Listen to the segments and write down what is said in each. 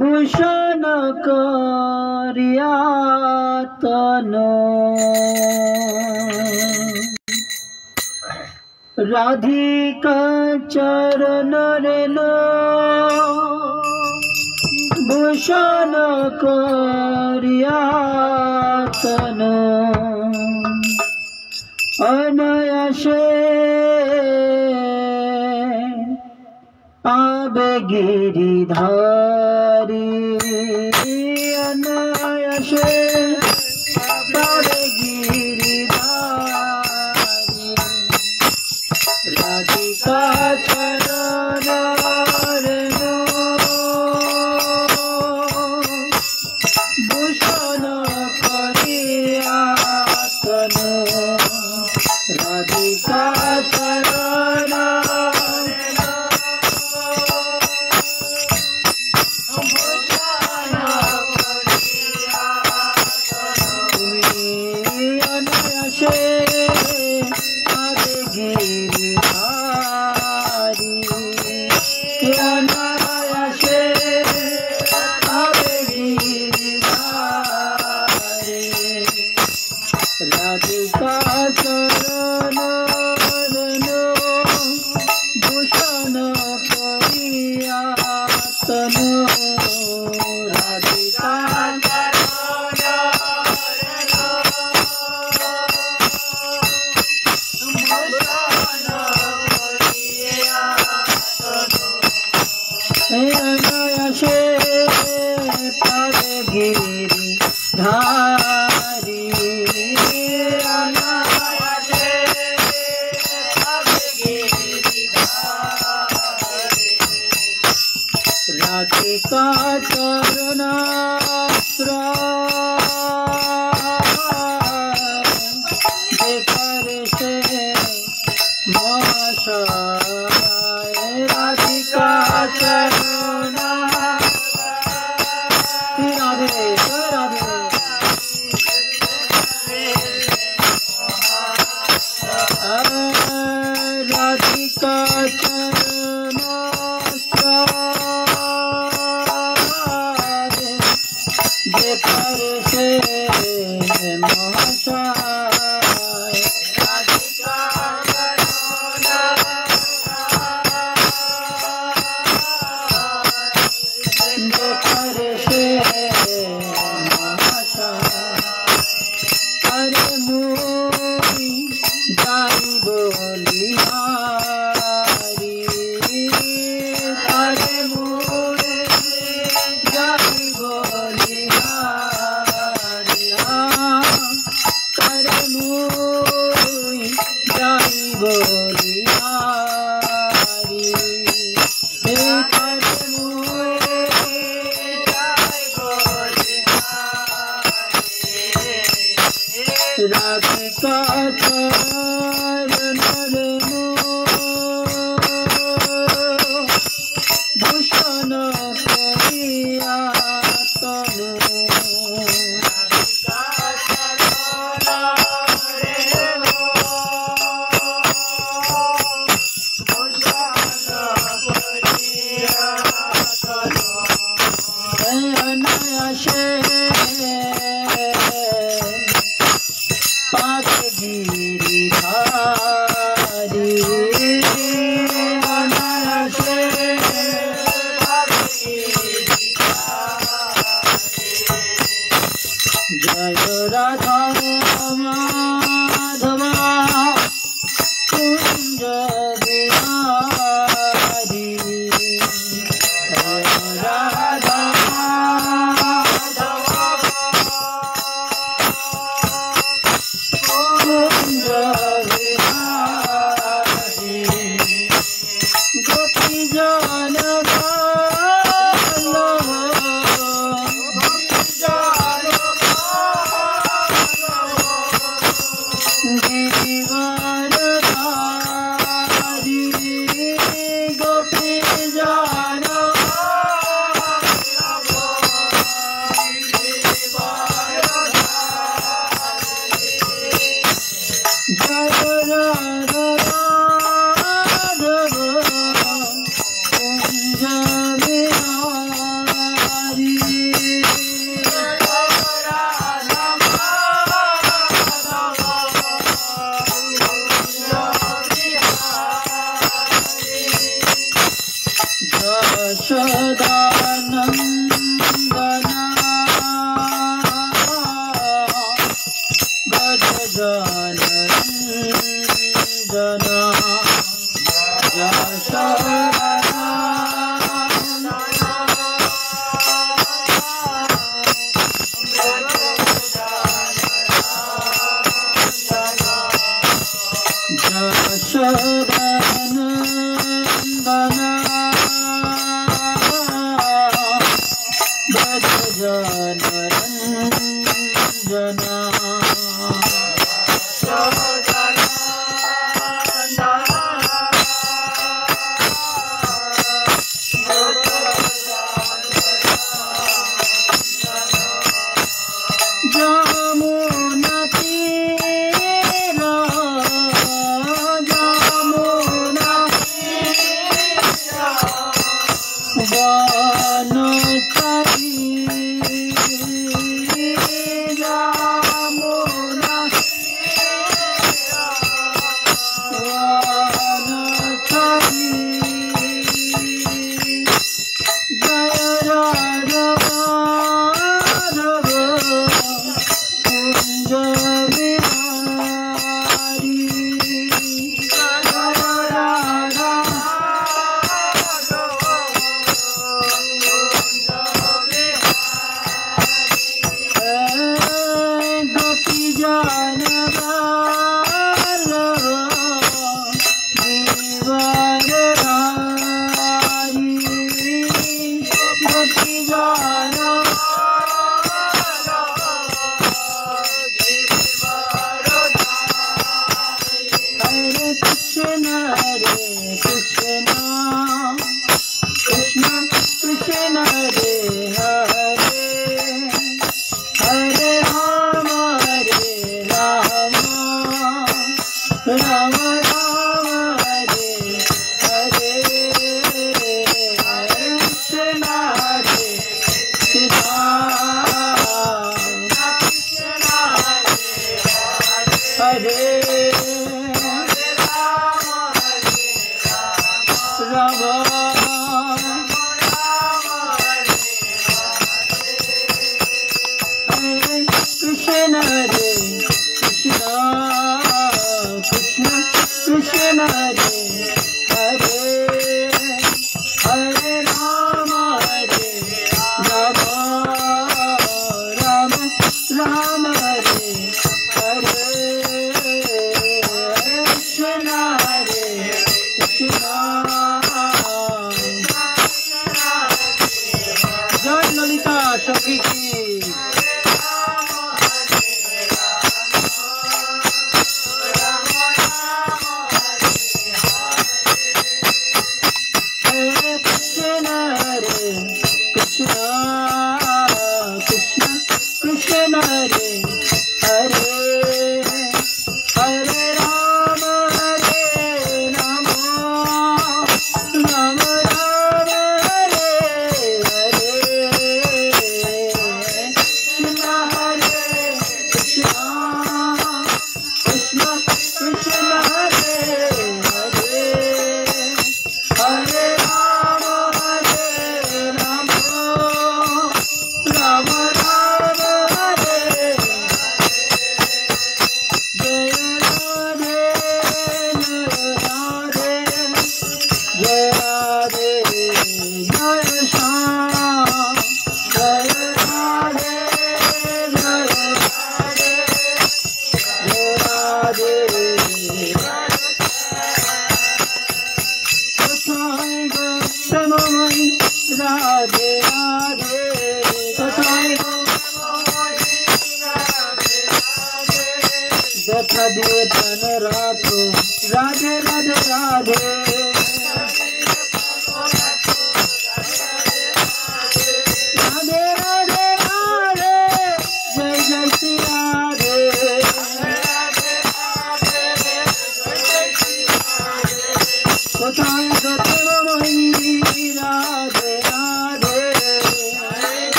भूषण करिया तनु राधिका चरण रेलो भूषण करिया तनु अनायासे आवे गिरिधारी अनायासे आवे गिरिधारी राधिका चरण रेणु भूषण करिया तनु राधिका चरण राधिका चरण रेणु भूषण करिया तनु राधिका अनायासे पावे गिरिधारी राधिका चरणाश्रय देकर से महाशय राधिका चरणा राधे राधे राधिका चरणाश्रय देकर से महाशय राधिका देकर से महाशय अरे मोरी जाई बोलिहारी अरे मोरी जाई बोलिहारी अरे मोरी जाई बोलिहारी अरे मोरी जाई बोलिहारी राधिका चरण रेणु भूषण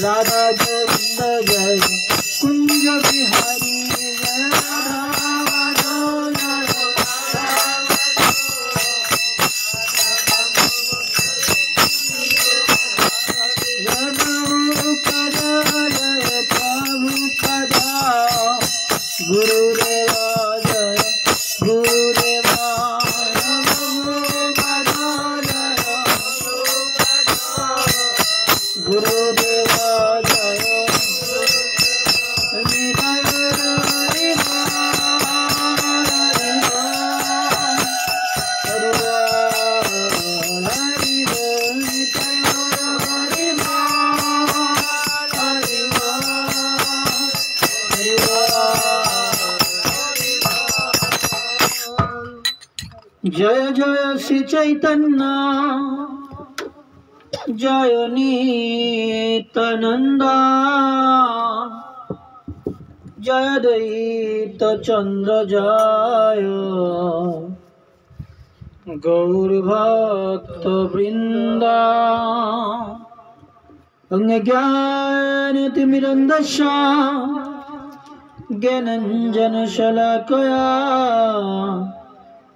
राधा गोविंद जय कुंज बिहारी जय राधा माधव जय गुरुदेवा जय गुरुदेवा गुरुदेवा जय जय जय श्री चैतन्य जय नित्यानंदा जय दैत चंद्र जय गौर भक्त वृंदा ज्ञान तिमिरंदशा ज्ञानंजन शलाकया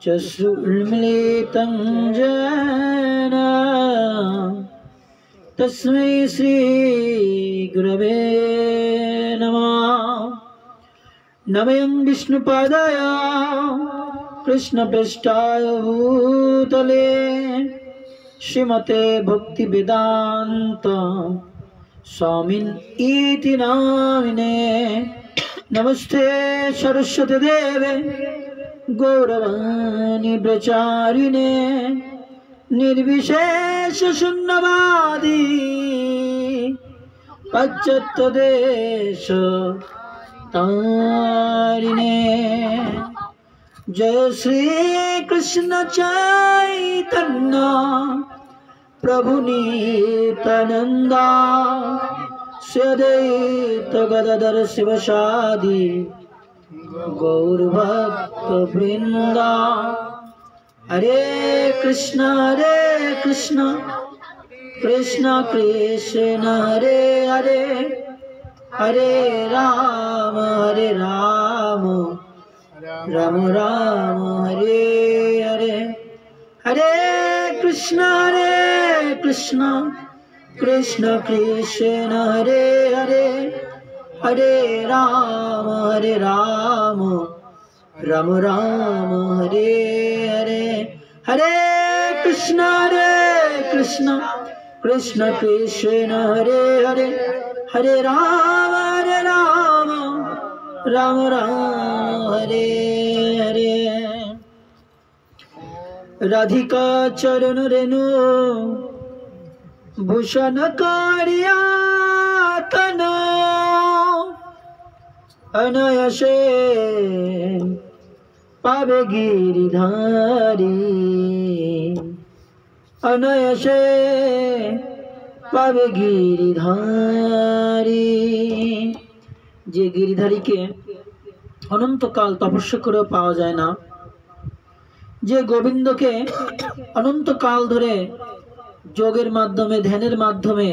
चक्षुर्मिलितं येन तस्मै श्री गुरवे नमः। नमः विष्णुपादाय कृष्णपृष्ठाय भूतले श्रीमते भक्तिवेदान्त स्वामिन् इति नामिने। नमस्ते सरस्वती देवे गौरवाणी प्रचारिणे निर्विशेष शून्यवादी पाश्चात्य देश तारिणे। जय श्री कृष्ण चैतन्य प्रभु नित्यानंदा श्री गदाधर शिवसादि गौर भक्त वृंदा। हरे कृष्ण कृष्ण कृष्ण हरे हरे हरे राम राम राम हरे हरे। हरे कृष्ण कृष्ण कृष्ण हरे हरे हरे राम राम राम हरे हरे। हरे कृष्ण कृष्ण कृष्ण हरे हरे हरे राम राम राम हरे हरे। राधिका चरण रेणु भूषण कारिया तनो अनयसे पावे गिरिधारी अनयसे पावे गिरिधारी। जे गिरिधारी के अनंतकाल तपस्या करे पाওয়া যায় না, যে গোবিন্দকে অনন্তকাল ধরে যোগের মাধ্যমে ধ্যানের মাধ্যমে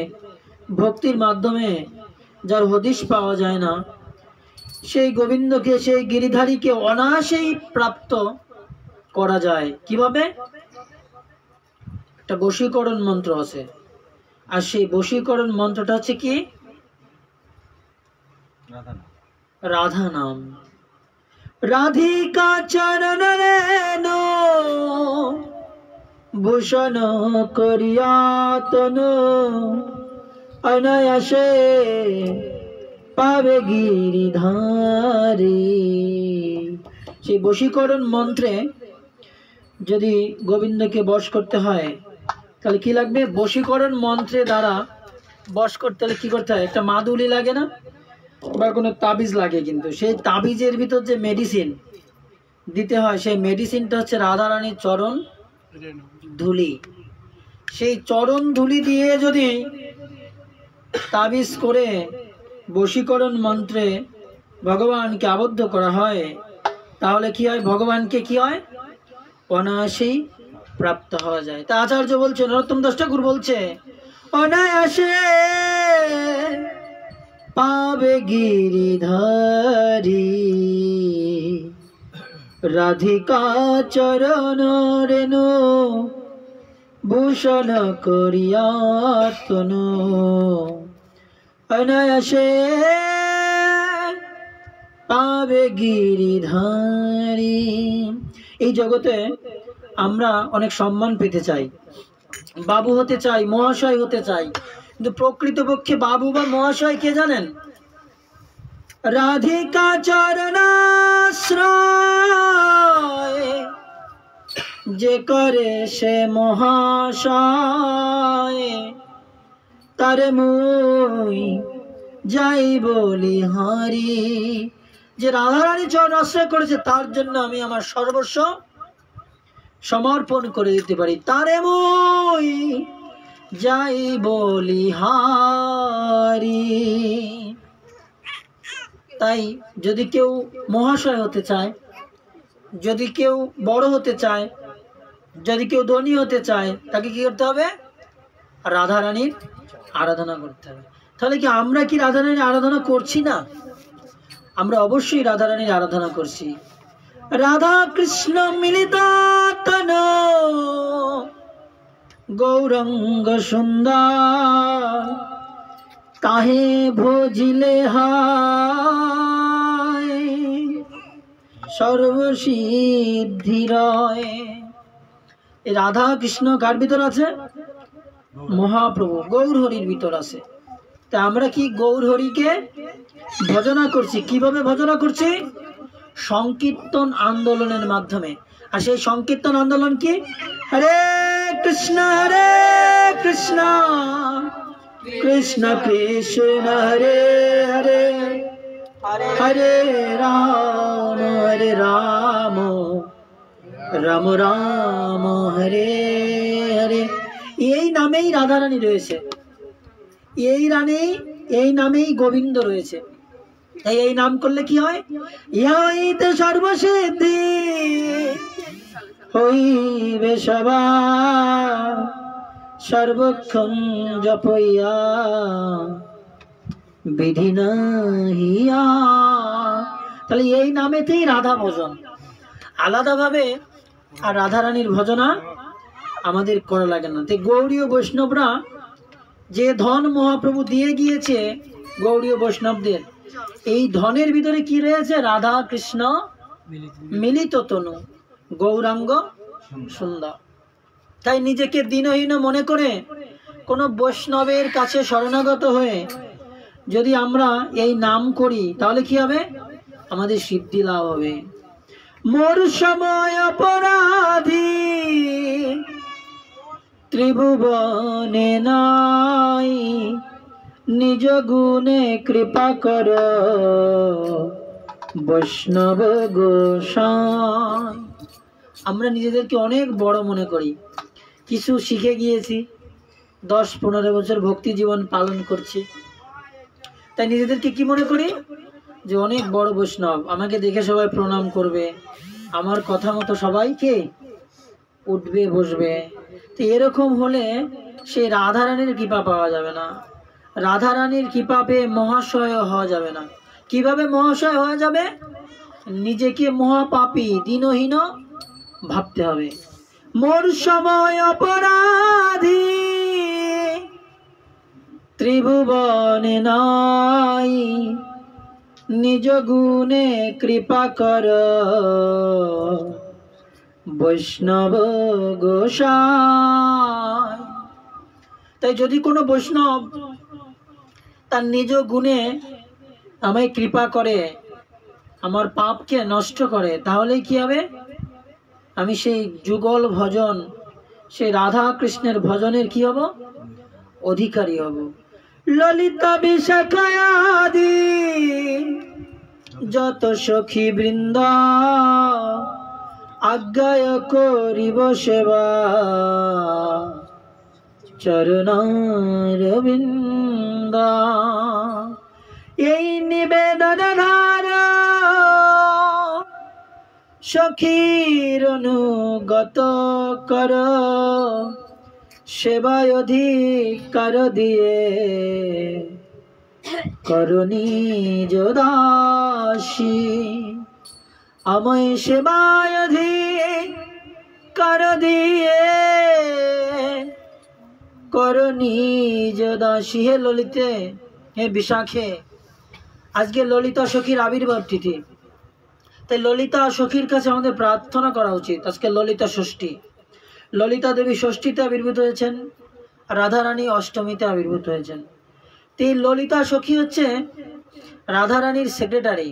ভক্তির মাধ্যমে যার হদিশ পাওয়া যায় না, সেই গোবিন্দকে সেই গিরিধারীকে অনায়াসেই প্রাপ্ত করা যায়। কিভাবে? একটা বশীকরণ মন্ত্র আছে, আর সেই বশীকরণ মন্ত্রটা হচ্ছে কি? রাধা নাম। রাধিকা চরণ রেণু ভূষণ করিয়া তনু অনায়াসে পাবে গিরিধারী। সেই বশীকরণ মন্ত্রে যদি গোবিন্দকে বশ করতে হয় তাহলে কি লাগবে? বশীকরণ মন্ত্রে দ্বারা বশ করতে হলে কি করতে হয়? একটা মাদুলি লাগে না, বা কোনো তাবিজ লাগে, কিন্তু সেই তাবিজের ভিতর যে মেডিসিন দিতে হয় সেই মেডিসিনটা হচ্ছে রাধারানীর চরণ ধুলি। সেই চরণ ধুলি দিয়ে যদি তাবিজ করে বশীকরণ মন্ত্রে ভগবানকে আবদ্ধ করা হয় তাহলে কি হয়? ভগবানকে কি হয়? অনায়াসেই প্রাপ্ত হওয়া যায়। তা আচার্য বলছে, নরোত্তম দাস ঠাকুর বলছে, অনায়াসে পাবে গিরিধারী রাধিকা চরণ রেণু ভূষণ করিয়া তনু অনায়াসে পাবে গিরিধারী। এই জগতে আমরা অনেক সম্মান পেতে চাই, বাবু হতে চাই, মহাশয় হতে চাই, কিন্তু প্রকৃতপক্ষে বাবু বা মহাশয় কে জানেন? রাধিকা চরণাশ্রয় যে করে সে মহাশয়, তারে মুই যাই বলি হারি। যে রাধারানী চরণ আশ্রয় করেছে তার জন্য আমি আমার সর্বস্ব সমর্পণ করে দিতে পারি, তারে মুই যাই বলি হারি। তাই যদি কেউ মহাশয় হতে চায়, যদি কেউ বড় হতে চায়, যদি কেউ ধনী হতে চায়, তাকে কি করতে হবে? রাধারানীর আরাধনা করতে হবে। তাহলে কি আমরা কি রাধারানীর আরাধনা করছি না? আমরা অবশ্যই রাধারানীর আরাধনা করছি। রাধা কৃষ্ণ মিলিত তনু গৌরঙ্গ সুন্দর, তাহে ভজিলে হায় সর্বসিদ্ধিরয়। রাধা কৃষ্ণ কার ভিতর আছে? মহাপ্রভু গৌর হরির ভিতর আছে। তা আমরা কি গৌর হরিকে ভজনা করছি? কিভাবে ভজনা করছি? সংকীর্তন আন্দোলনের মাধ্যমে। আর সেই সংকীর্তন আন্দোলন কি? হরে কৃষ্ণ কৃষ্ণ কৃষ্ণ হরে হরে হরে রাম রাম রাম হরে হরে। এই নামেই রাধারানী রয়েছে, এই নামেই গোবিন্দ রয়েছে। তাই এই নাম করলে কি হয়? ইহা হইতে সর্বসিদ্ধি হইবে সবার, সর্বক্ষণ জপইয়া বিধি নাহিয়া। তাহলে এই নামেতেই রাধা ভজন, আলাদাভাবে আর রাধারানীর ভজনা আমাদের করা লাগে না। তাই গৌড়ীয় বৈষ্ণবরা যে ধন মহাপ্রভু দিয়ে গিয়েছে গৌড়ীয় বৈষ্ণবদের, এই ধনের ভিতরে কি রয়েছে? রাধা কৃষ্ণ মিলিত তনু গৌরাঙ্গ সুন্দর। তাই নিজেকে দীনহীন মনে করে কোন বৈষ্ণবের কাছে শরণাগত হয়ে যদি আমরা এই নাম করি, তাহলে কি হবে? আমাদের সিদ্ধি লাভ হবে। মোর সময় অপরাধী ত্রিভুবনে নাই, নিজ গুণে কৃপা কর বৈষ্ণব গোসাই। আমরা নিজেদেরকে অনেক বড় মনে করি, কিছু শিখে গিয়েছি, 10-15 বছর ভক্তি জীবন পালন করছি, তাই নিজেদেরকে কি মনে করি? যে অনেক বড় বৈষ্ণব, আমাকে দেখে সবাই প্রণাম করবে, আমার কথা মতো সবাইকে উঠবে বসবে। তো এরকম হলে সেই রাধারানীর কৃপা পাওয়া যাবে না। রাধারানীর কৃপা পেয়ে মহাশয় হওয়া যাবে না। কিভাবে মহাশয় হওয়া যাবে? নিজেকে মহাপাপী দীনহীন ভাবতে হবে। মোর সময় অপরাধী ত্রিভুবনে নাই, নিজ গুণে কৃপা কর বৈষ্ণব গোসাই। তাই যদি কোনো বৈষ্ণব তার নিজ গুণে আমায় কৃপা করে, আমার পাপকে নষ্ট করে, তাহলে কি হবে? আমি সেই যুগল ভজন, সেই রাধা কৃষ্ণের ভজনের কি হব? অধিকারী হব। ললিতা বিশাখায়াদি যত সখী বৃন্দ আজ্ঞায় করিব সেবা, চরণারবিন্দ এই নিবেদন ধার সখীর অনুগত কর, সেবায় অধিকার দিয়ে করণী দাসী। আমায় সেবায় অধিকার দিয়ে করণী দাসী। হে ললিতে, হে বিশাখে, আজকে ললিতা সখীর আবির্ভাব তিথি, তাই ললিতা সখীর কাছে আমাদের প্রার্থনা করা উচিত। আজকে ললিতা ষষ্ঠী, ললিতা দেবী ষষ্ঠীতে আবির্ভূত হয়েছেন, রাধারানী অষ্টমীতে আবির্ভূত হয়েছেন। এই ললিতা সখী হচ্ছে রাধারানীর সেক্রেটারি।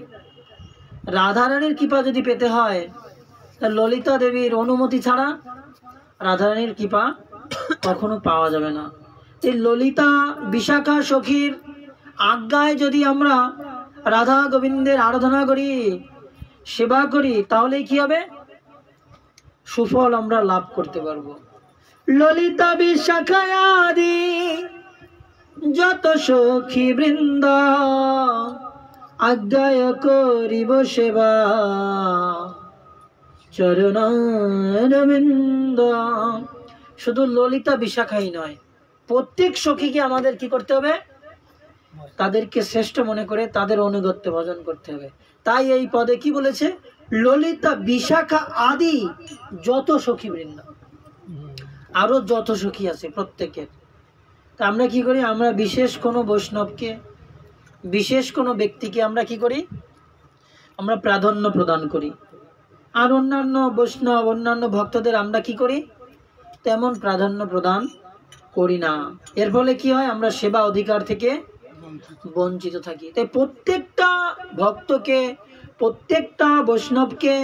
রাধারানীর কৃপা যদি পেতে হয়, তা ললিতা দেবীর অনুমতি ছাড়া রাধারানীর কৃপা কখনো পাওয়া যাবে না। এই ললিতা বিশাখা সখীর আজ্ঞায় যদি আমরা রাধা গোবিন্দের আরাধনা করি, সেবা করি, তাহলে কি হবে? সুফল আমরা লাভ করতে পারবো। ললিতা বিশাখা আদি যত সখী বৃন্দ আজ্ঞায় করিব সেবা চরণারবিন্দ। শুধু ললিতা বিশাখাই নয়, প্রত্যেক সখীকে আমাদের কি করতে হবে? তাদেরকে শ্রেষ্ঠ মনে করে তাদের অনুগত্য ভজন করতে হবে। তাই এই পদে কি বলেছে? ললিতা বিশাখা আদি যত সখী বৃন্দ, আরো যত সখী আছে প্রত্যেকের। তা আমরা কি করি? আমরা বিশেষ কোনো বৈষ্ণবকে, বিশেষ কোনো ব্যক্তিকে আমরা কি করি? আমরা প্রাধান্য প্রদান করি। আর অন্যান্য বৈষ্ণব, অন্যান্য ভক্তদের আমরা কি করি? তেমন প্রাধান্য প্রদান করি না। এর ফলে কি হয়? আমরা সেবা অধিকার থেকে বঞ্চিত থাকি। তাই প্রত্যেকটা ভক্তকে, প্রত্যেকটা বৈষ্ণবকে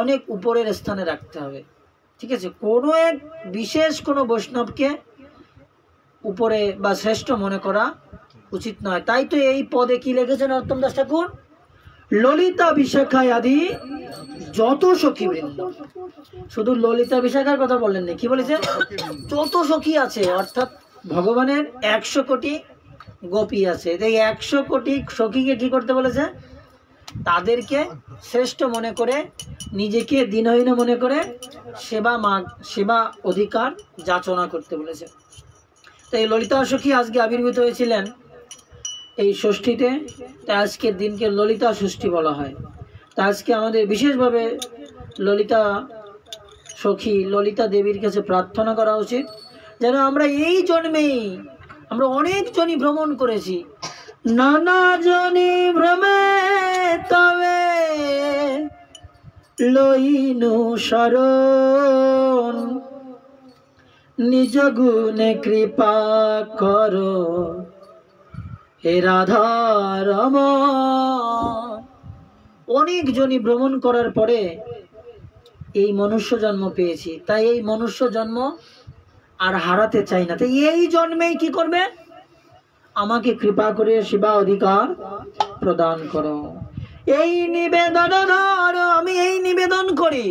অনেক উপরের স্থানে রাখতে হবে। ঠিক আছে? কোনো এক বিশেষ কোনো বৈষ্ণবকে উপরে বা শ্রেষ্ঠ মনে করা উচিত নয়। তাই তো এই পদে কি লিখেছেন নরোত্তম দাস ঠাকুর? ললিতা বিশাখায় আদি যত সখী বৃন্দ। শুধু ললিতা বিশাখার কথা বললেন না, কি বলেছে? যত সখী আছে, অর্থাৎ ভগবানের 100 কোটি গোপী আছে। এই 100 কোটি সখীকে কি করতে বলেছে? তাদেরকে শ্রেষ্ঠ মনে করে, নিজেকে দীনহীন মনে করে সেবা অধিকার যাচনা করতে বলেছে। তো এই ললিতা সখী আজকে আবির্ভূত হয়েছিলেন এই ষষ্ঠীতে, তাই আজকের দিনকে ললিতা ষষ্ঠী বলা হয়। তা আজকে আমাদের বিশেষভাবে ললিতা সখী, ললিতা দেবীর কাছে প্রার্থনা করা উচিত, যেন আমরা এই জন্মেই, আমরা অনেক জনই ভ্রমণ করেছি, নানা জনি ভ্রমে তবে লইনু শরণ, নিজ গুণে কৃপা করো হে রাধা রমণ। অনেক জনই ভ্রমণ করার পরে এই মনুষ্য জন্ম পেয়েছি, তাই এই মনুষ্য জন্ম আর হারাতে চাই না। তাই এই জন্মেই কি করবে? আমাকে কৃপা করে সেবা অধিকার প্রদান করো। এই নিবেদন ধরো, আমি এই নিবেদন করি,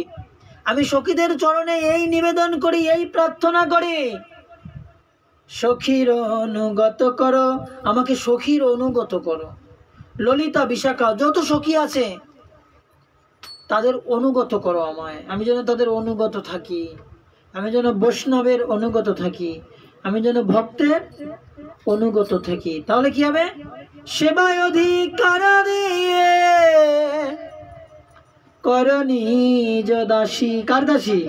আমি সখীদের চরণে এই নিবেদন করি, এই প্রার্থনা করি, সখীর অনুগত করো, আমাকে সখীর অনুগত করো। ললিতা বিশাখা যত সখী আছে তাদের অনুগত করো আমায়, আমি যেন তাদের অনুগত থাকি, আমি যেন বৈষ্ণবের অনুগত থাকি, আমি যেন ভক্তের অনুগত থাকি। তাহলে কি হবে? সেবায় অধিকার দিয়ে করণী দাসী। কার দাসী?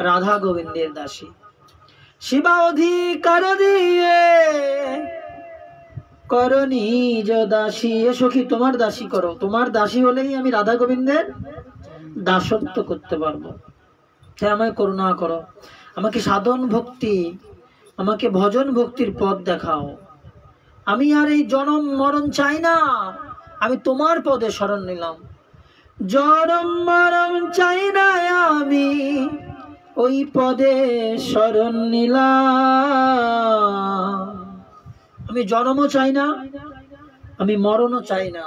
রাধা গোবিন্দের দাসী। সেবা অধিকার দিয়ে করণী দাসী। এ সখী তোমার দাসী করো, তোমার দাসী হলেই আমি রাধা গোবিন্দের দাসত্ব করতে পারবো। তাই আমায় করুণা করো, আমাকে সাধন ভক্তি, আমাকে ভজন ভক্তির পথ দেখাও। আমি আর এই জনম মরণ চাই না, আমি তোমার পদে শরণ নিলাম। জনম মরণ চাই না, আমি ওই পদে শরণ নিলাম। আমি জনমও চাই না, আমি মরণও চাই না,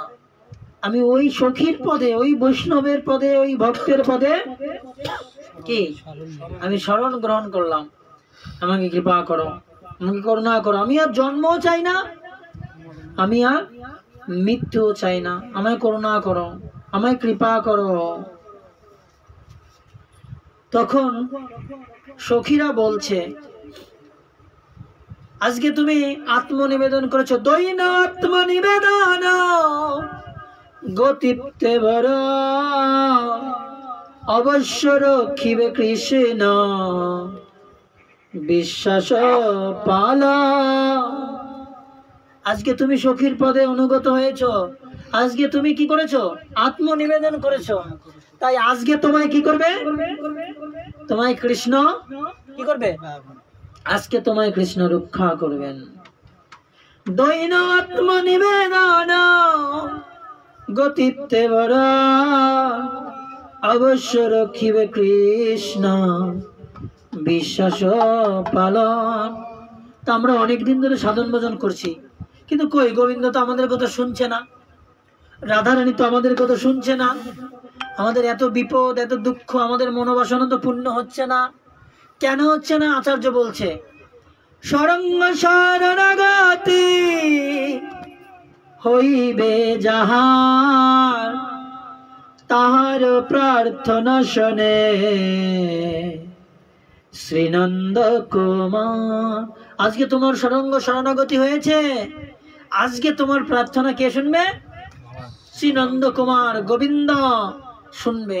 আমি ওই সখীর পদে, ওই বৈষ্ণবের পদে, ওই ভক্তের পদে কি আমি শরণ গ্রহণ করলাম। আমাকে কৃপা করো, আমাকে করুণা করো। আমি আর জন্মও চাই না, আমি আর মৃত্যুও চাই না, আমায় করুণা করো, আমায় কৃপা করো। তখন সখীরা বলছে, আজকে তুমি আত্মনিবেদন করেছো, দৈন আত্মনিবেদন গতিতে বড় অবশ্য রক্ষিবে কৃষ্ণ বিশ্বাস পালা। আজকে তুমি সখীর পদে অনুগত হয়েছো, আজকে তুমি কি করেছো? আত্মনিবেদন করেছো। তাই আজকে তোমায় কি করবে? তোমায় কৃষ্ণ কি করবে? আজকে তোমায় কৃষ্ণ রক্ষা করবেন। দৈন আত্মনিবেদন গতিতে বড় অবশ্য রক্ষিবে কৃষ্ণ বিশ্বাস পালন। তা আমরা অনেকদিন ধরে সাধন ভজন করছি, কিন্তু কই গোবিন্দ তো আমাদের কথা শুনছে না, রাধারানী তো আমাদের কথা শুনছে না। আমাদের এত বিপদ, এত দুঃখ, আমাদের মনোবাসনা তো পূর্ণ হচ্ছে না। কেন হচ্ছে না? আচার্য বলছে সরঙ্গ শরণাগতি হইবে যাহার তাহার প্রার্থনা শোনে শ্রীনন্দ কুমার। আজকে তোমার সরঙ্গ শরণাগতি হয়েছে, আজকে তোমার প্রার্থনা কে শুনবে? শ্রীনন্দ কুমার গোবিন্দ শুনবে।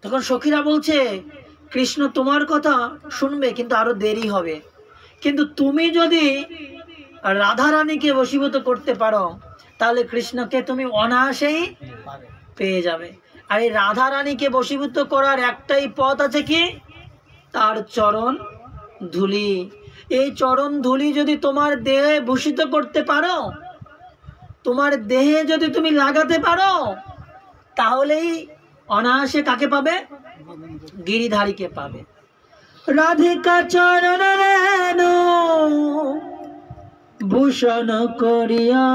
তখন সখীরা বলছে কৃষ্ণ তোমার কথা শুনবে, কিন্তু আরো দেরি হবে। কিন্তু তুমি যদি রাধারানীকে বশীভূত করতে পারো, তাহলে কৃষ্ণকে তুমি অনায়াসেই পেয়ে যাবে। আর এই রাধারানীকে বশীভূত করার একটাই পথ আছে, কি? তার চরণ ধুলি। এই চরণ ধুলি যদি তোমার দেহে ভূষিত করতে পারো, তোমার দেহে যদি তুমি লাগাতে পারো, তাহলেই অনায়াসে কাকে পাবে? গিরিধারীকে পাবে। রাধিকা চরণ রেণু ভূষণ করিয়া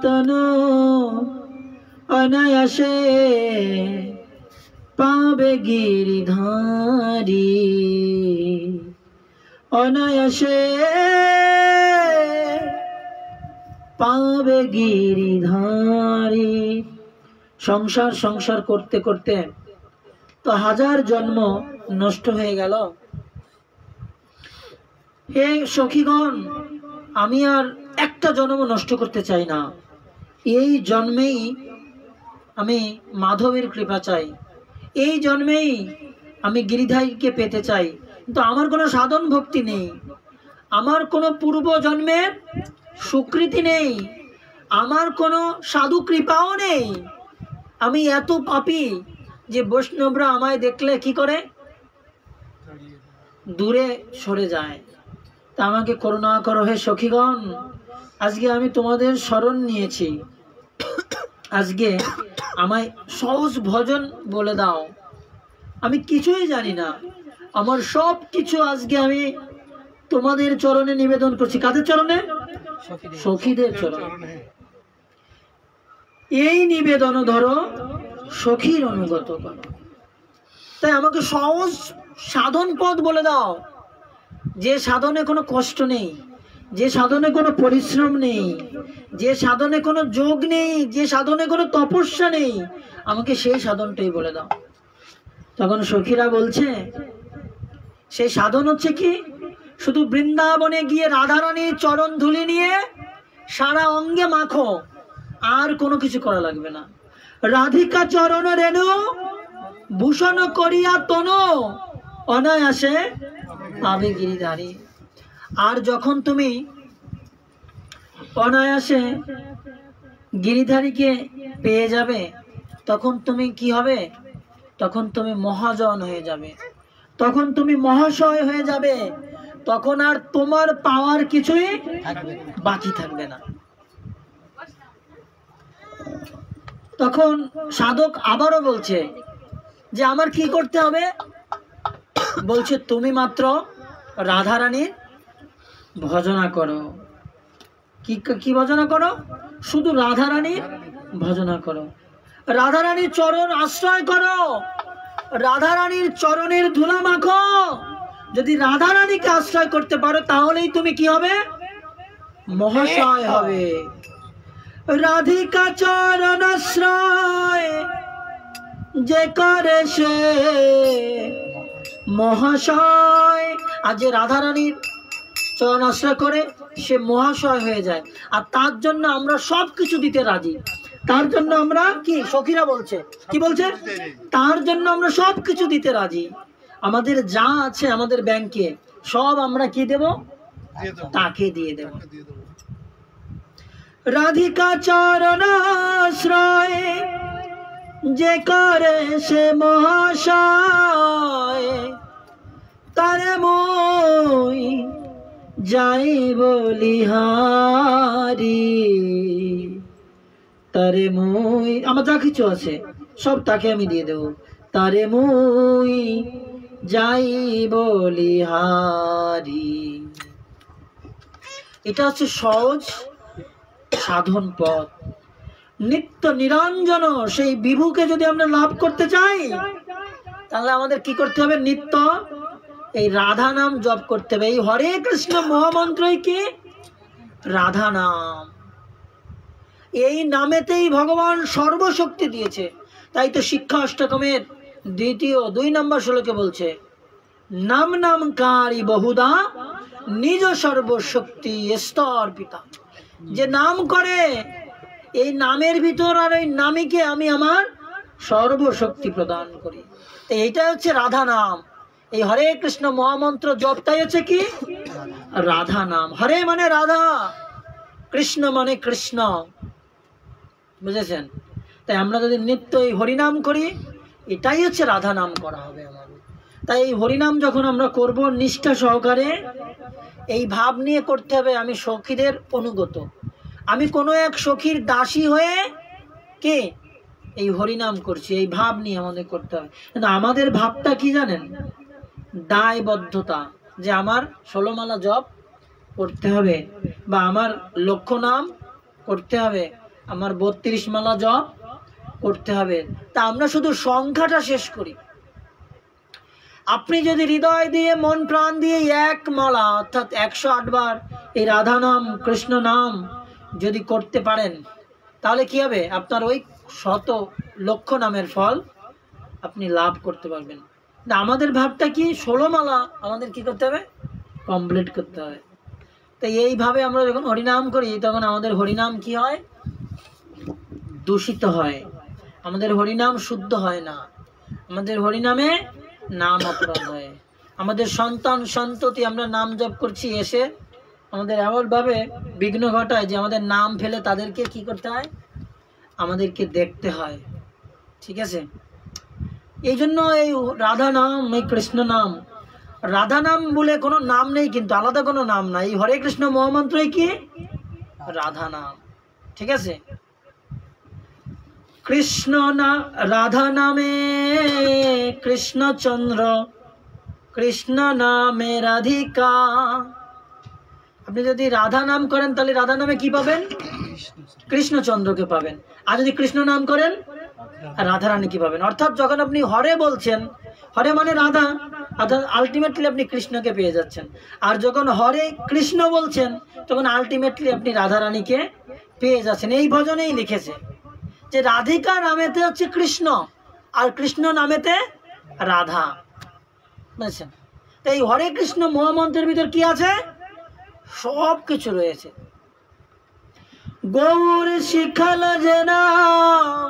তনু অনায়াসে পাবে গিরিধারী, অনায়াসে পাবে গিরিধারী। সংসার সংসার করতে করতে তো হাজার জন্ম নষ্ট হয়ে গেল। হে সখীগণ, আমি আর একটা জন্ম নষ্ট করতে চাই না। এই জন্মেই আমি মাধবের কৃপা চাই, এই জন্মেই আমি গিরিধারীকে পেতে চাই। কিন্তু আমার কোনো সাধন ভক্তি নেই, আমার কোনো পূর্ব জন্মের স্বীকৃতি নেই, আমার কোনো সাধু কৃপাও নেই। আমি এত পাপী যে বৈষ্ণবরা আমায় দেখলে কি করে? দূরে সরে যায়। তা আমাকে করুণা করো হে সখীগণ। আজকে আমি তোমাদের শরণ নিয়েছি, আজকে আমায় সহজ ভজন বলে দাও। আমি কিছুই জানি না, আমার সব কিছু আজকে আমি তোমাদের চরণে নিবেদন করছি। কাদের চরণে? সখীদের চরণে। এই নিবেদন ধরো, সখীর অনুগত করো। তাই আমাকে সহজ সাধন পথ বলে দাও, যে সাধনে কোনো কষ্ট নেই, যে সাধনে কোনো পরিশ্রম নেই, যে সাধনে কোনো যোগ নেই, যে সাধনে কোনো তপস্যা নেই, আমাকে সেই সাধনটাই বলে দাও। তখন সখীরা বলছে সেই সাধন হচ্ছে কি? শুধু বৃন্দাবনে গিয়ে রাধারানীর চরণ ধুলি নিয়ে সারা অঙ্গে মাখো, আর কোনো কিছু করা লাগবে না। রাধিকা চরণ রেণু ভূষণ করিয়া তনু অনায়াসে পাবে গিরিধারী। আর যখন তুমি অনায়াসে গিরিধারীকে পেয়ে যাবে, তখন তুমি কি হবে? তখন তুমি মহাজন হয়ে যাবে, তখন তুমি মহাশয় হয়ে যাবে, তখন আর তোমার পাওয়ার কিছুই বাকি থাকবে না। তখন সাধক আবারও বলছে যে আমার কি করতে হবে? বলছে তুমি মাত্র রাধারানীর ভজনা করো। কি ভজনা করো? শুধু রাধারানীর ভজনা করো, রাধারানীর চরণ আশ্রয় করো, রাধারানীর চরণের ধুলা মাখো। যদি রাধারানীকে আশ্রয় করতে পারো, তাহলেই তুমি কি হবে? মহাশয় হবে। রাধিকা চরণ আশ্রয় যে করে সে মহাশয়। আর যে রাধারানীর চরণ আশ্রয় করে সে মহাশয় হয়ে যায়। আর তার জন্য আমরা সব কিছু দিতে রাজি। তার জন্য আমরা কি, সখীরা বলছে, কি বলছে, তার জন্য আমরা সব কিছু দিতে রাজি। আমাদের যা আছে আমাদের ব্যাংকে সব আমরা কি দেব, তাকে দিয়ে দেব। রাধিকা চরণাশ্রয় যে করে সে মহাশয়, তারে মই যাই বলিহারি। তারে মই, আমার যা কিছু আছে সব তাকে আমি দিয়ে দেব। তারে মই যাই বলিহারি। এটা হচ্ছে সহজ সাধন পথ। নিত্য নিরঞ্জন সেই বিভুকে যদি আমরা লাভ করতে চাই, তাহলে আমাদের কি করতে হবে, নিত্য এই রাধা নাম জপ করতে হবে। এই হরে কৃষ্ণ মহামন্ত্রই কি, রাধা নাম। এই নামেতেই ভগবান সর্বশক্তি দিয়েছে। তাই তো শিক্ষা অষ্টকমের দ্বিতীয় 2 নম্বর শ্লোকে বলছে, নাম নামকারী বহুদা নিজ সর্বশক্তি স্তর পিতা। যে নাম করে, এই নামের ভিতর আর এই নামীকে আমি আমার সর্বশক্তি প্রদান করি। তো এইটা হচ্ছে রাধা নাম। এই হরে কৃষ্ণ মহামন্ত্র জপটাই হচ্ছে কি, রাধা নাম। হরে মানে রাধা, কৃষ্ণ মানে কৃষ্ণ, বুঝেছেন? তাই আমরা যদি নিত্য এই হরিনাম করি, এটাই হচ্ছে রাধা নাম করা হবে আমাদের। তাই এই হরিনাম যখন আমরা করব, নিষ্ঠা সহকারে এই ভাব নিয়ে করতে হবে, আমি সখীদের অনুগত, আমি কোনো এক সখীর দাসী হয়ে কে এই হরিনাম করছি, এই ভাব নিয়ে আমাদের করতে হবে। কিন্তু আমাদের ভাবটা কি জানেন, দায়বদ্ধতা, যে আমার 16 মালা জপ করতে হবে, বা আমার লক্ষ্য নাম করতে হবে, আমার 32 মালা জপ করতে হবে। তা আমরা শুধু সংখ্যাটা শেষ করি। আপনি যদি হৃদয় দিয়ে মন প্রাণ দিয়ে 1 মালা অর্থাৎ 108 বার এই রাধা নাম কৃষ্ণ নাম যদি করতে পারেন, তাহলে কি হবে, আপনার ওই 100 লক্ষ নামের ফল আপনি লাভ করতে পারবেন। আমাদের ভাবটা কি, 16 মালা আমাদের কি করতে হবে, কমপ্লিট করতে হবে। তাই এইভাবে আমরা যখন হরিনাম করি, তখন আমাদের হরিনাম কি হয়, দূষিত হয়। আমাদের হরিনাম শুদ্ধ হয় না, আমাদের হরিনামে নাম অপরাধ হয়। আমাদের সন্তান সন্ততি আমরা নাম জপ করছি, এসে আমাদের এমনভাবে বিঘ্ন ঘটায় যে আমাদের নাম ফেলে তাদেরকে কি করতে হয়, আমাদেরকে দেখতে হয়। ঠিক আছে? এই জন্য এই রাধা নাম, এই কৃষ্ণ নাম, রাধা নাম বলে কোনো নাম নেই, কিন্তু আলাদা কোনো নাম নাই। এই হরে কৃষ্ণ মহামন্ত্রই কি, রাধা নাম। ঠিক আছে? কৃষ্ণ না, রাধা নামে কৃষ্ণচন্দ্র, কৃষ্ণ নামে রাধিকা। আপনি যদি রাধা নাম করেন, তাহলে রাধা নামে কি পাবেন, কৃষ্ণচন্দ্রকে পাবেন। আর যদি কৃষ্ণ নাম করেন, রাধারানী কি পাবেন। অর্থাৎ যখন আপনি হরে বলছেন, হরে মানে রাধা, অর্থাৎ আলটিমেটলি আপনি কৃষ্ণকে পেয়ে যাচ্ছেন। আর যখন হরে কৃষ্ণ বলছেন, তখন আলটিমেটলি আপনি রাধারানীকে পেয়ে যাচ্ছেন। এই ভজনেই লিখেছে যে রাধিকা নামেতে হচ্ছে কৃষ্ণ, আর কৃষ্ণ নামেতে রাধা। বুঝছেন? তো এই হরে কৃষ্ণ মহামন্ত্রের ভিতর কি আছে, সব কিছু রয়েছে। গৌর শিখাল যে নাম,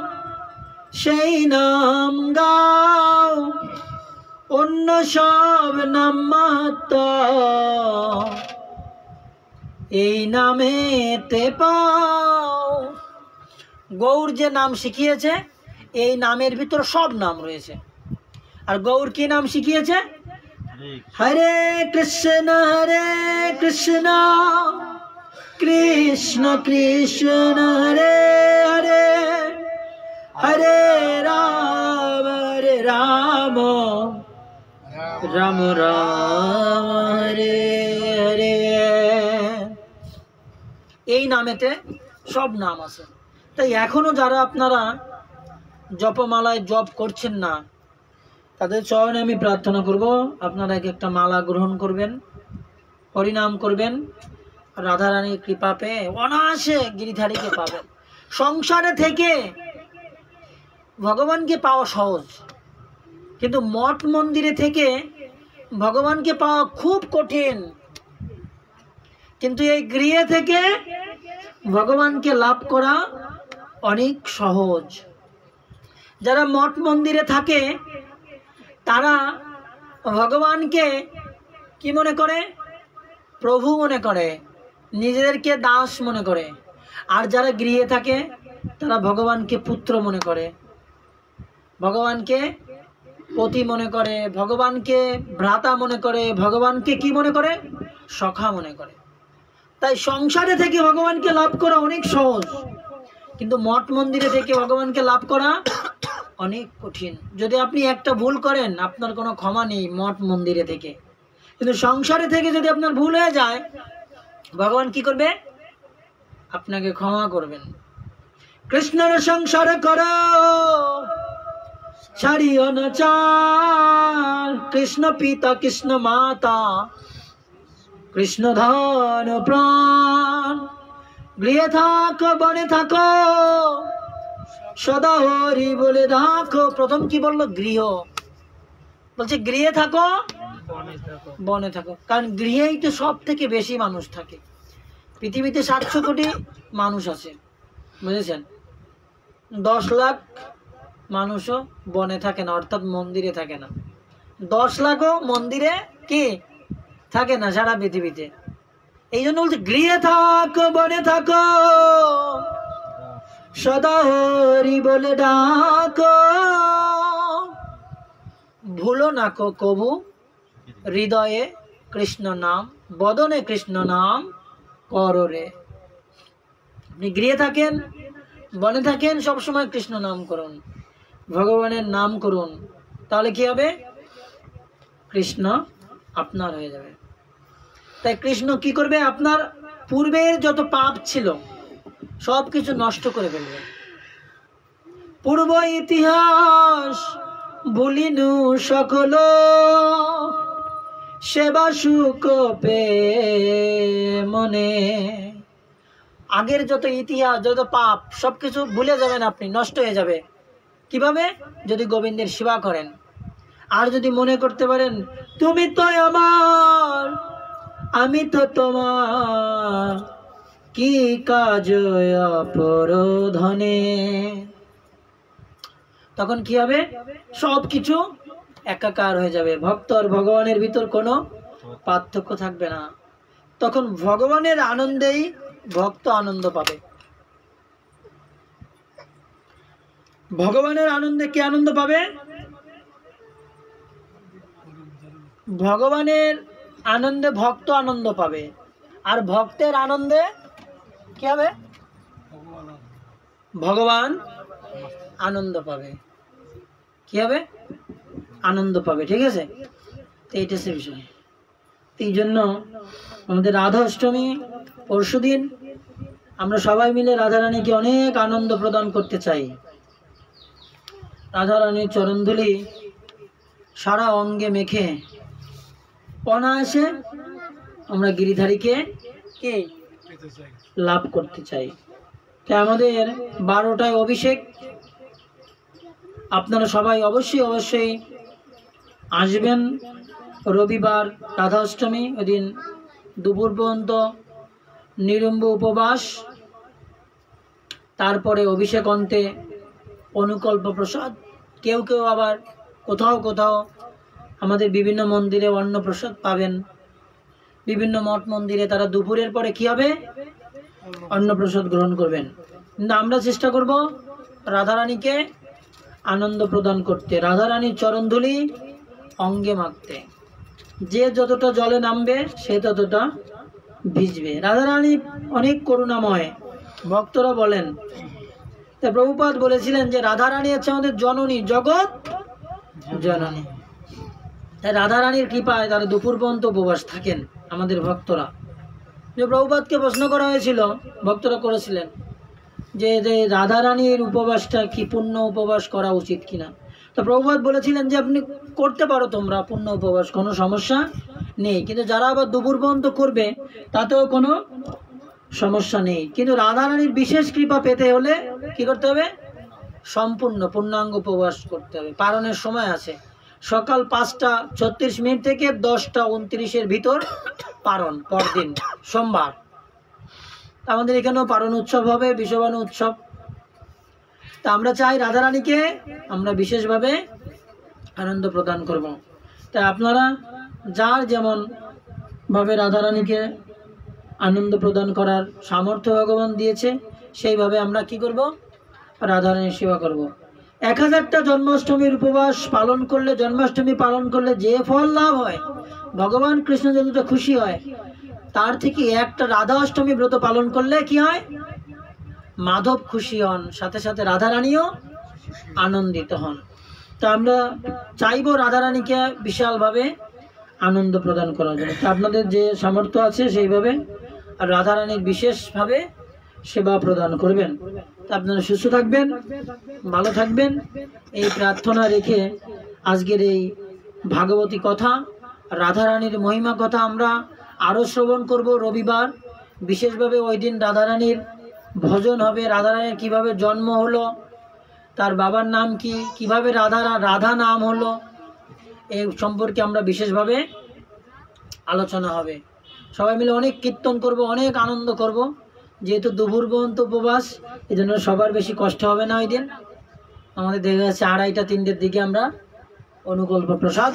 সেই নাম গাও, অন্য সব নাম মাহাত্ম এই নামেতে পাও। গৌর যে নাম শিখিয়েছে, এই নামের ভিতর সব নাম রয়েছে। আর গৌর কি নাম শিখিয়েছে, হরে কৃষ্ণ কৃষ্ণ কৃষ্ণ হরে হরে, হরে রাম রাম রাম হরে হরে। এই নামেতে সব নাম আছে। তাই এখনো যারা আপনারা জপমালায় জপ করছেন না, তাদের চরণে আমি প্রার্থনা করব, আপনারা একটা মালা গ্রহণ করবেন, হরিনাম করবেন, রাধারানীর কৃপা পেয়ে অনায়াসে গিরিধারীকে পাবেন। সংসারে থেকে ভগবানকে পাওয়া সহজ, কিন্তু মঠ মন্দিরে থেকে ভগবানকে পাওয়া খুব কঠিন। কিন্তু এই গৃহে থেকে ভগবানকে লাভ করা অনেক সহজ। যারা মঠ মন্দিরে থাকে তারা ভগবানকে কি মনে করে? প্রভু মনে করে, নিজেদেরকে দাস মনে করে। আর যারা গৃহে থাকে তারা ভগবানকে পুত্র মনে করে, ভগবানকে পতি মনে করে, ভগবানকে ভ্রাতা মনে করে, ভগবানকে কি মনে করে? সখা মনে করে। তাই সংসারে থেকে ভগবানকে লাভ করা অনেক সহজ, কিন্তু মঠ মন্দিরে থেকে ভগবানকে লাভ করা অনেক কঠিন। যদি আপনি একটা ভুল করেন আপনার কোনো ক্ষমা নেই মঠ মন্দিরে থেকে, কিন্তু সংসারে থেকে যদি আপনার ভুল হয়ে যায় ভগবান কি করবে? আপনাকে ক্ষমা করবেন। কৃষ্ণের সংসার করো ছাড়িও না চাল, কৃষ্ণ পিতা কৃষ্ণ মাতা কৃষ্ণ ধন প্রাণ, গৃহে থাকো বনে থাকো সদা হরি বলে রাখো। প্রথম কি বললো? গৃহ। বলছে গৃহে থাকো বনে থাকো, কারণ গৃহেই তো সব থেকে বেশি মানুষ থাকে। পৃথিবীতে 700 কোটি মানুষ আছে, বুঝেছেন? 10 লাখ মানুষও বনে থাকে না, অর্থাৎ মন্দিরে থাকে না। 10 লাখও মন্দিরে কি থাকে না সারা পৃথিবীতে। এই জন্য বলছে গৃহে থাকো বনে থাকো সদা হরি বলে ডাকো, ভুলো না কো কবু হৃদয়ে কৃষ্ণ নাম, বদনে কৃষ্ণ নাম করো রে। আপনি গৃহে থাকেন বনে থাকেন সবসময় কৃষ্ণ নাম করুন, ভগবানের নাম করুন, তাহলে কি হবে? কৃষ্ণ আপনার হয়ে যাবে। তাই কৃষ্ণ কি করবে? আপনার পূর্বের যত পাপ ছিল সব কিছু নষ্ট করে ফেলবে। পূর্ব ইতিহাস ভুলিনু সকল, সেবা সুখ পে মনে। আগের যত ইতিহাস যত পাপ সবকিছু ভুলে যাবেন আপনি, নষ্ট হয়ে যাবে। কিভাবে? যদি গোবিন্দের সেবা করেন। আর যদি মনে করতে পারেন তুমি তো আমার আমি তো তোমার, কি কাজ অপর ধনে, তখন কি হবে? সব কিছু একাকার হয়ে যাবে। ভক্ত আর ভগবানের ভিতর কোনো পার্থক্য থাকবে না। তখন ভগবানের আনন্দেই ভক্ত আনন্দ পাবে। ভগবানের আনন্দে কে আনন্দ পাবে? ভগবানের আনন্দে ভক্ত আনন্দ পাবে, আর ভক্তের আনন্দে কি হবে? ভগবান আনন্দ পাবে। কি হবে? আনন্দ পাবে। ঠিক আছে, তো এইটা সে বিষয়। এই জন্য আমাদের রাধা অষ্টমী পরশুদিন আমরা সবাই মিলে রাধারানীকে অনেক আনন্দ প্রদান করতে চাই। রাধারানীর চরণধুলি সারা অঙ্গে মেখে অনায়াসে আমরা গিরিধারীকে কি লাভ করতে চাই। তাই আমাদের 12টায় অভিষেক। আপনারা সবাই অবশ্যই আসবেন। রবিবার রাধা অষ্টমী, ওই দিন দুপুর পর্যন্ত নিরম্ব উপবাস, তারপরে অভিষেক অন্তে অনুকল্প প্রসাদ। কেউ কেউ আবার কোথাও আমাদের বিভিন্ন মন্দিরে অন্ন প্রসাদ পাবেন। বিভিন্ন মঠ মন্দিরে তারা দুপুরের পরে কি হবে? অন্ন প্রসাদ গ্রহণ করবেন। কিন্তু আমরা চেষ্টা করব রাধারানীকে আনন্দ প্রদান করতে, রাধারানীর চরণধুলি অঙ্গে মাখতে। যে যতটা জলে নামবে সে ততটা ভিজবে। রাধারানী অনেক করুণাময়, ভক্তরা বলেন। তা প্রভুপাদ বলেছিলেন যে রাধারানী হচ্ছে আমাদের জননী, জগৎ জননী। তাই রাধারানীর কৃপায় তারা দুপুর পর্যন্ত উপবাস থাকেন আমাদের ভক্তরা। যে প্রভুপাদকে প্রশ্ন করা হয়েছিল, ভক্তরা করেছিলেন যে রাধারানীর উপবাসটা কি পূর্ণ উপবাস করা উচিত কিনা। তো প্রভুপাদ বলেছিলেন যে আপনি করতে পারো তোমরা পূর্ণ উপবাস, কোনো সমস্যা নেই, কিন্তু যারা আবার দুপুর পর্যন্ত করবে তাতেও কোনো সমস্যা নেই। কিন্তু রাধারানীর বিশেষ কৃপা পেতে হলে কি করতে হবে? সম্পূর্ণ পূর্ণাঙ্গ উপবাস করতে হবে। পালনের সময় আছে, সকাল 5:36 থেকে 10:29 ভিতর পারণ, পরদিন সোমবার। আমাদের এখানেও পারণ উৎসব হবে, বিষবাণু উৎসব। তা আমরা চাই রাধারানীকে আমরা বিশেষভাবে আনন্দ প্রদান করব। তাই আপনারা যার যেমন ভাবে রাধারানীকে আনন্দ প্রদান করার সামর্থ্য ভগবান দিয়েছে, সেইভাবে আমরা কি করব? রাধারানীর সেবা করব। 1000টা জন্মাষ্টমীর উপবাস পালন করলে, জন্মাষ্টমী পালন করলে যে ফল লাভ হয়, ভগবান কৃষ্ণ যতটা খুশি হয়, তার থেকে একটা রাধা অষ্টমী ব্রত পালন করলে কি হয়? মাধব খুশি হন, সাথে সাথে রাধারানীও আনন্দিত হন। তা আমরা চাইবো রাধারানীকে বিশালভাবে আনন্দ প্রদান করার জন্য। আপনাদের যে সামর্থ্য আছে সেইভাবে আর রাধারানীর বিশেষভাবে সেবা প্রদান করবেন। তা আপনারা সুস্থ থাকবেন, ভালো থাকবেন, এই প্রার্থনা রেখে আজকের এই ভাগবতী কথা, রাধারানীর মহিমা কথা আমরা আরও শ্রবণ করব রবিবার। বিশেষভাবে ওই দিন রাধারানীর ভজন হবে, রাধারানীর কিভাবে জন্ম হলো, তার বাবার নাম কি, কিভাবে রাধা নাম হলো, এই সম্পর্কে আমরা বিশেষভাবে আলোচনা হবে। সবাই মিলে অনেক কীর্তন করব, অনেক আনন্দ করব। যেহেতু দুপুর পর্যন্ত উপবাস, এই জন্য সবার বেশি কষ্ট হবে না ওই দিন। আমাদের দেখা যাচ্ছে 2:30-3টের দিকে আমরা অনুকল্প প্রসাদ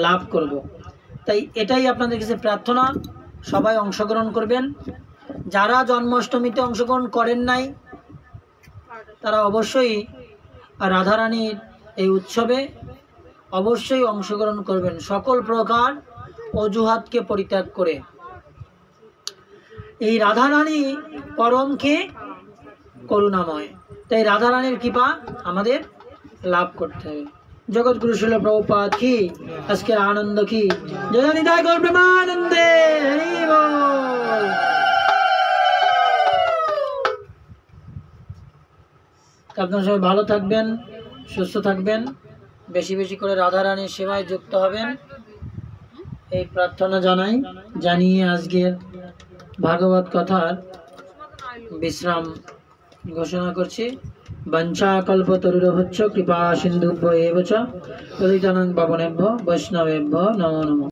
লাভ করব। তাই এটাই আপনাদের কাছে প্রার্থনা, সবাই অংশগ্রহণ করবেন। যারা জন্মাষ্টমীতে অংশগ্রহণ করেন নাই, তারা অবশ্যই রাধারানীর এই উৎসবে অবশ্যই অংশগ্রহণ করবেন, সকল প্রকার অজুহাতকে পরিত্যাগ করে। এই রাধারানী পরমকে করুণাময়, তাই রাধারানীর কৃপা আমাদের লাভ করতে হবে। জগৎগুরু শিল প্রভুপাদ কি, আজকের আনন্দ কি, জয় নিতাই গৌর প্রেমানন্দে, হরি বল। আপনারা সবাই ভালো থাকবেন, সুস্থ থাকবেন, বেশি বেশি করে রাধারানীর সেবায় যুক্ত হবেন, এই প্রার্থনা জানিয়ে আজকের ভাগবত কথার বিশ্রাম ঘোষণা করছি। বঞ্চা কল্পতরুভ্যশ্চ কৃপা সিন্ধুভ্য এব চ পতিতানাং পাবনেভ্যো বৈষ্ণবেভ্যো নমো নমঃ।